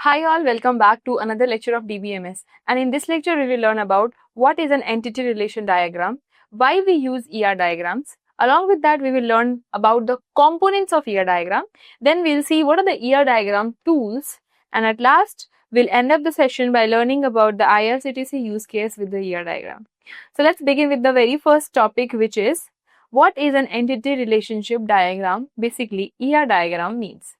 Hi all, welcome back to another lecture of DBMS, and in this lecture we will learn about what is an entity relation diagram, why we use ER diagrams. Along with that we will learn about the components of ER diagram, then we will see what are the ER diagram tools, and at last we'll end up the session by learning about the IRCTC use case with the ER diagram. So let's begin with the very first topic, which is what is an entity relationship diagram. Basically ER diagram means.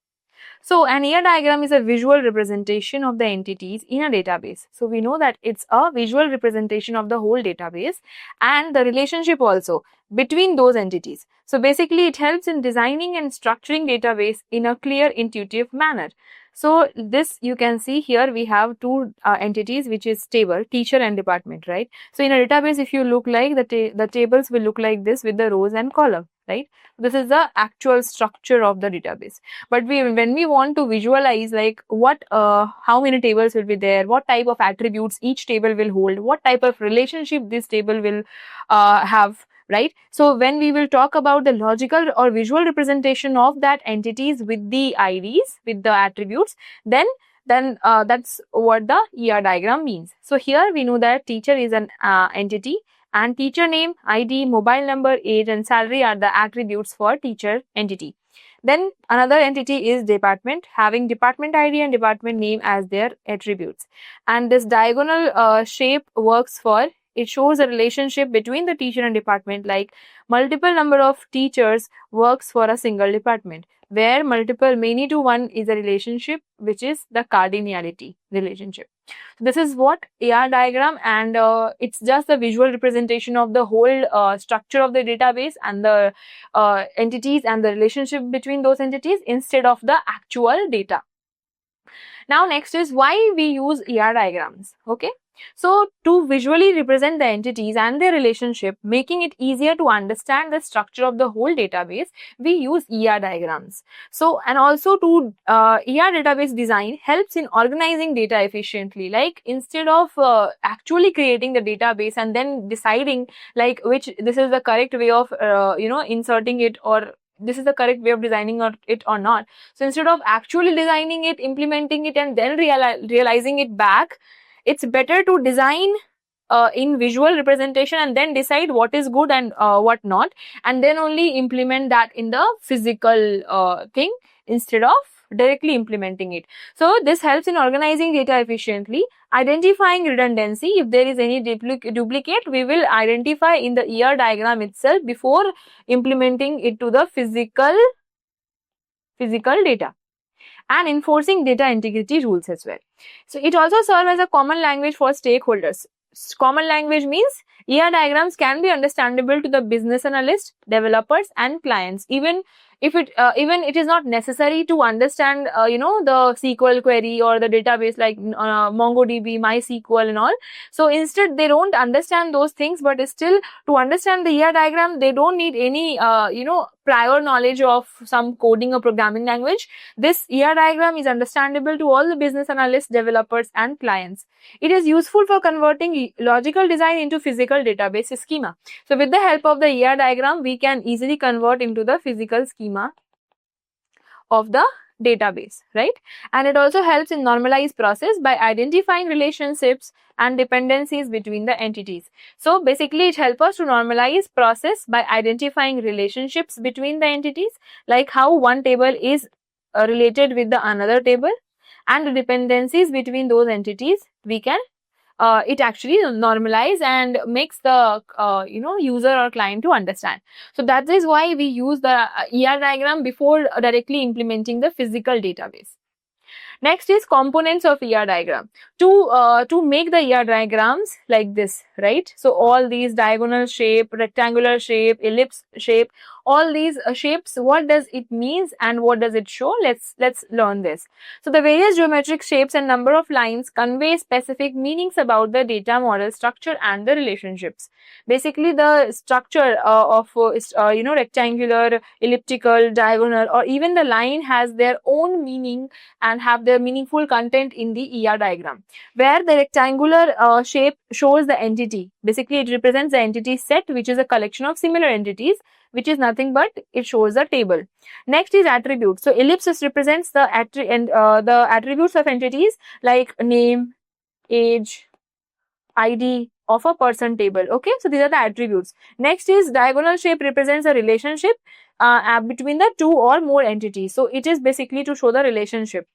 So an ER diagram is a visual representation of the entities in a database. So we know that it's a visual representation of the whole database and the relationship also between those entities. So basically it helps in designing and structuring database in a clear, intuitive manner. So this you can see here we have two entities, which is table, teacher and department, right? So in a database, if you look like the tables will look like this with the rows and column, right? This is the actual structure of the database. But when we want to visualize like how many tables will be there, what type of attributes each table will hold, what type of relationship this table will have, right? So when we will talk about the logical or visual representation of that entities with the IDs, with the attributes, then that's what the ER diagram means. So here we know that teacher is an entity, and teacher name, ID, mobile number, age and salary are the attributes for teacher entity. Then another entity is department, having department ID and department name as their attributes. And this diagonal shape works for, it shows a relationship between the teacher and department, like multiple number of teachers works for a single department, where multiple many to one is a relationship, which is the cardinality relationship. This is what ER diagram, and it's just a visual representation of the whole structure of the database and the entities and the relationship between those entities instead of the actual data. Now next is why we use ER diagrams. Okay, so to visually represent the entities and their relationship, making it easier to understand the structure of the whole database, we use ER diagrams. So and also to ER database design helps in organizing data efficiently. Like instead of actually creating the database and then deciding like which this is the correct way of inserting it, or this is the correct way of designing it or not. So instead of actually designing it, implementing it and then realizing it back, it's better to design in visual representation and then decide what is good and what not, and then only implement that in the physical thing instead of directly implementing it. So this helps in organizing data efficiently, identifying redundancy. If there is any duplicate, we will identify in the ER diagram itself before implementing it to the physical data, and enforcing data integrity rules as well. So it also serves as a common language for stakeholders. Common language means ER diagrams can be understandable to the business analyst, developers and clients, even if it is not necessary to understand the SQL query or the database like MongoDB, MySQL and all. So instead they don't understand those things, but still to understand the ER diagram they don't need any prior knowledge of some coding or programming language. This ER diagram is understandable to all the business analysts, developers and clients. It is useful for converting logical design into physical database schema. So with the help of the ER diagram, we can easily convert into the physical schema of the database, right? And it also helps in normalized process by identifying relationships and dependencies between the entities. So basically it helps us to normalize process by identifying relationships between the entities, like how one table is related with the another table, and the dependencies between those entities we can it actually normalize and makes the user or client to understand. So that is why we use the ER diagram before directly implementing the physical database. Next is components of ER diagram. To make the ER diagrams like this, right? So all these diagonal shape, rectangular shape, ellipse shape, all these shapes, what does it means and what does it show? Let's learn this. So the various geometric shapes and number of lines convey specific meanings about the data model structure and the relationships. Basically the structure of rectangular, elliptical, diagonal or even the line has their own meaning and have their meaningful content in the ER diagram, where the rectangular shape shows the entity. Basically it represents the entity set, which is a collection of similar entities. which is nothing but it shows the table. Next is attributes. So ellipsis represents the the attributes of entities like name, age, ID of a person table. Okay, so these are the attributes. Next is diagonal shape represents a relationship between the two or more entities. So it is basically to show the relationship.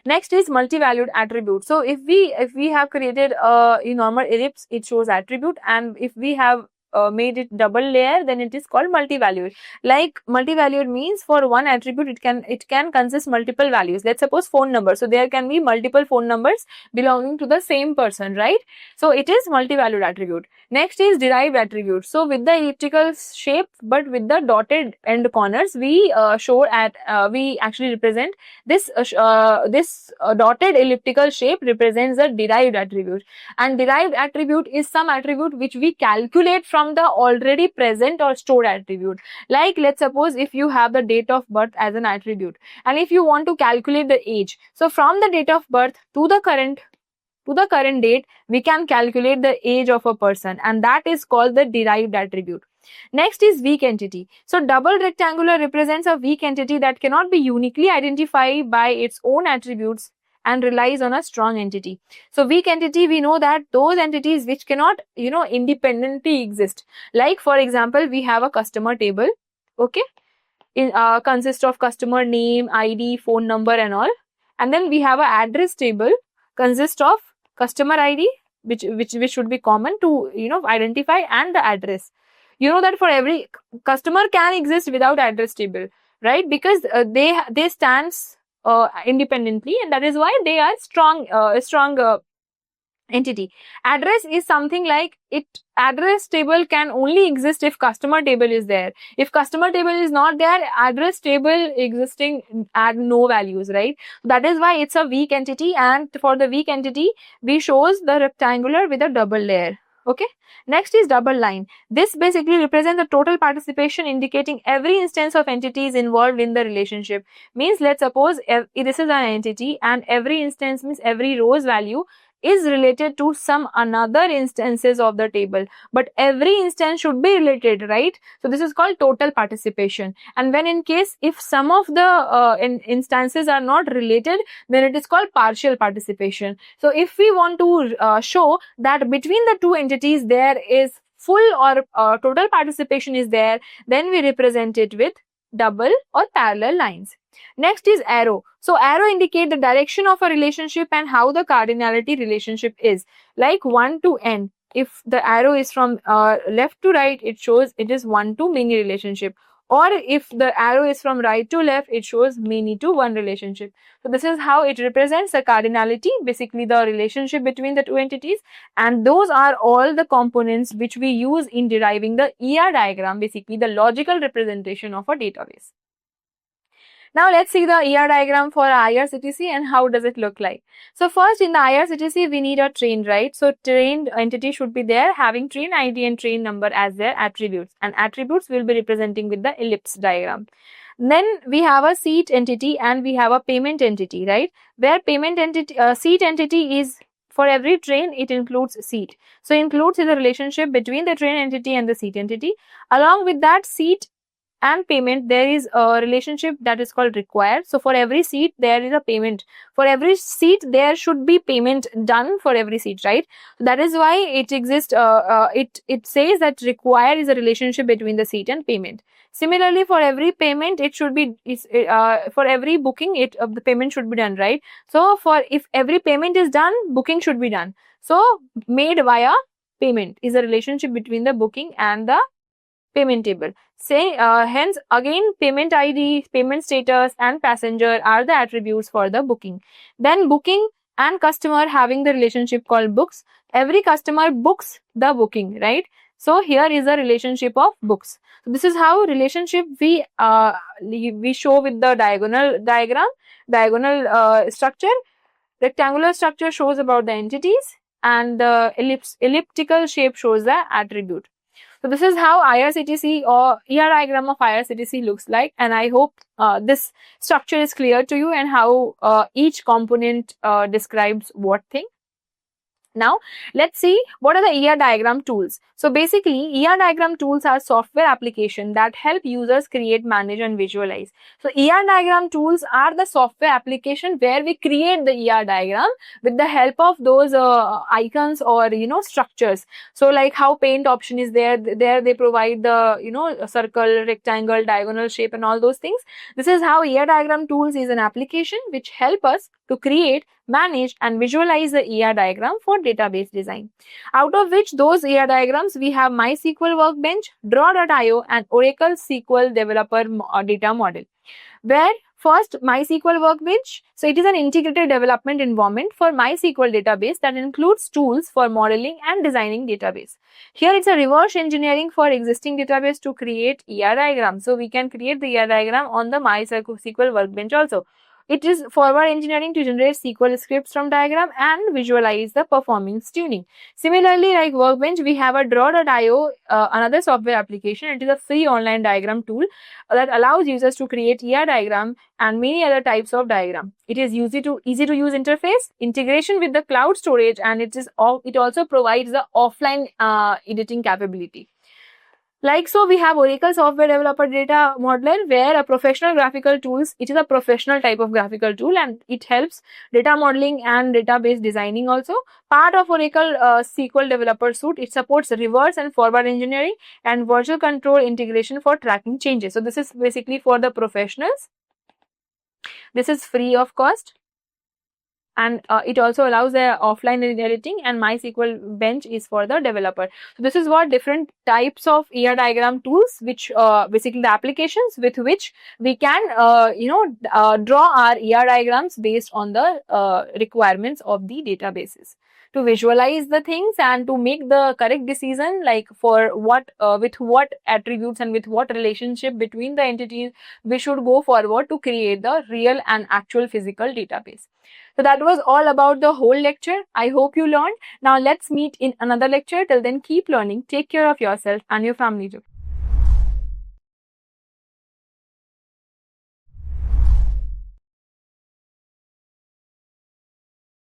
Next is multi-valued attribute. So if we have created a normal ellipse, it shows attribute, and if we have made it double layer, then it is called multi-valued. Like multi-valued means for one attribute it can consist multiple values. Let's suppose phone number. So there can be multiple phone numbers belonging to the same person, right? So it is multi-valued attribute. Next is derived attribute. So with the elliptical shape but with the dotted end corners, we we actually represent this dotted elliptical shape represents a derived attribute, and derived attribute is some attribute which we calculate from the already present or stored attribute. Like let's suppose if you have the date of birth as an attribute, and if you want to calculate the age, so from the date of birth to the current date, we can calculate the age of a person, and that is called the derived attribute. Next is weak entity. So double rectangular represents a weak entity that cannot be uniquely identified by its own attributes and relies on a strong entity. So weak entity, we know that those entities which cannot independently exist. Like for example, we have a customer table, okay, consists of customer name, ID, phone number and all, and then we have a address table, consists of customer ID, which should be common to identify, and the address. You know that for every customer can exist without address table, right? Because they stands independently, and that is why they are strong entity. Address is something like address table can only exist if customer table is there. If customer table is not there, address table existing add no values, right? That is why it's a weak entity, and for the weak entity we shows the rectangular with a double layer. Okay. Next is double line. This basically represents the total participation, indicating every instance of entities involved in the relationship. Means let's suppose this is an entity, and every instance means every row's value is related to some another instances of the table, but every instance should be related, right? So this is called total participation. And when in case if some of the instances are not related, then it is called partial participation. So if we want to show that between the two entities there is full or total participation is there, then we represent it with double or parallel lines. Next is arrow. So arrow indicate the direction of a relationship and how the cardinality relationship is. Like 1 to n. If the arrow is from left to right, it shows it is 1 to many relationship. Or if the arrow is from right to left, it shows many to one relationship. So this is how it represents the cardinality, basically the relationship between the two entities. And those are all the components which we use in deriving the ER diagram, basically the logical representation of a database. Now let's see the ER diagram for IRCTC and how does it look like. So first in the IRCTC we need a train, right? So trained entity should be there having train ID and train number as their attributes, and attributes will be representing with the ellipse diagram. Then we have a seat entity and we have a payment entity, right? Where payment entity, seat entity is for every train, it includes seat. So includes is a relationship between the train entity and the seat entity. Along with that seat and payment, there is a relationship that is called required. So for every seat there is a payment. For every seat there should be payment done for every seat, right? So that is why it exists. It says that required is a relationship between the seat and payment. Similarly, for every payment, it should be for every booking, the payment should be done, right? So for if every payment is done, booking should be done. So made via payment is a relationship between the booking and the payment table. Hence again payment ID, payment status and passenger are the attributes for the booking. Then booking and customer having the relationship called books. Every customer books the booking, right? So here is a relationship of books. So this is how relationship we show with the diagonal structure. Rectangular structure shows about the entities, and the elliptical shape shows the attribute. So this is how IRCTC or ER diagram of IRCTC looks like, and I hope this structure is clear to you and how each component describes what thing. Now, let's see what are the ER diagram tools. So basically, ER diagram tools are software applications that help users create, manage and visualize. So ER diagram tools are the software application where we create the ER diagram with the help of those icons or structures. So like how paint option is there they provide the circle, rectangle, diagonal shape and all those things. This is how ER diagram tools is an application which help us to create, manage and visualize the ER diagram for database design. Out of which those ER diagrams we have MySQL Workbench, Draw.io and Oracle SQL Developer Data Model. Where first MySQL Workbench, so it is an integrated development environment for MySQL database that includes tools for modeling and designing database. Here it's a reverse engineering for existing database to create ER diagram. So we can create the ER diagram on the MySQL Workbench also. It is forward engineering to generate SQL scripts from diagram and visualize the performance tuning. Similarly, like Workbench, we have a Draw.io, another software application. It is a free online diagram tool that allows users to create ER diagram and many other types of diagram. It is easy to use interface, integration with the cloud storage, and it also provides the offline editing capability. Like so, we have Oracle Software Developer Data Modeler, where a professional graphical tools, it is a professional type of graphical tool and it helps data modeling and database designing also. Part of Oracle SQL Developer Suite, it supports reverse and forward engineering and version control integration for tracking changes. So this is basically for the professionals. This is free of cost. And it also allows the offline editing, and MySQL Bench is for the developer. So this is what different types of ER diagram tools, which basically the applications with which we can draw our ER diagrams based on the requirements of the databases, to visualize the things and to make the correct decision, like for what with what attributes and with what relationship between the entities we should go forward to create the real and actual physical database. So that was all about the whole lecture. I hope you learned. Now let's meet in another lecture. Till then, keep learning. Take care of yourself and your family too.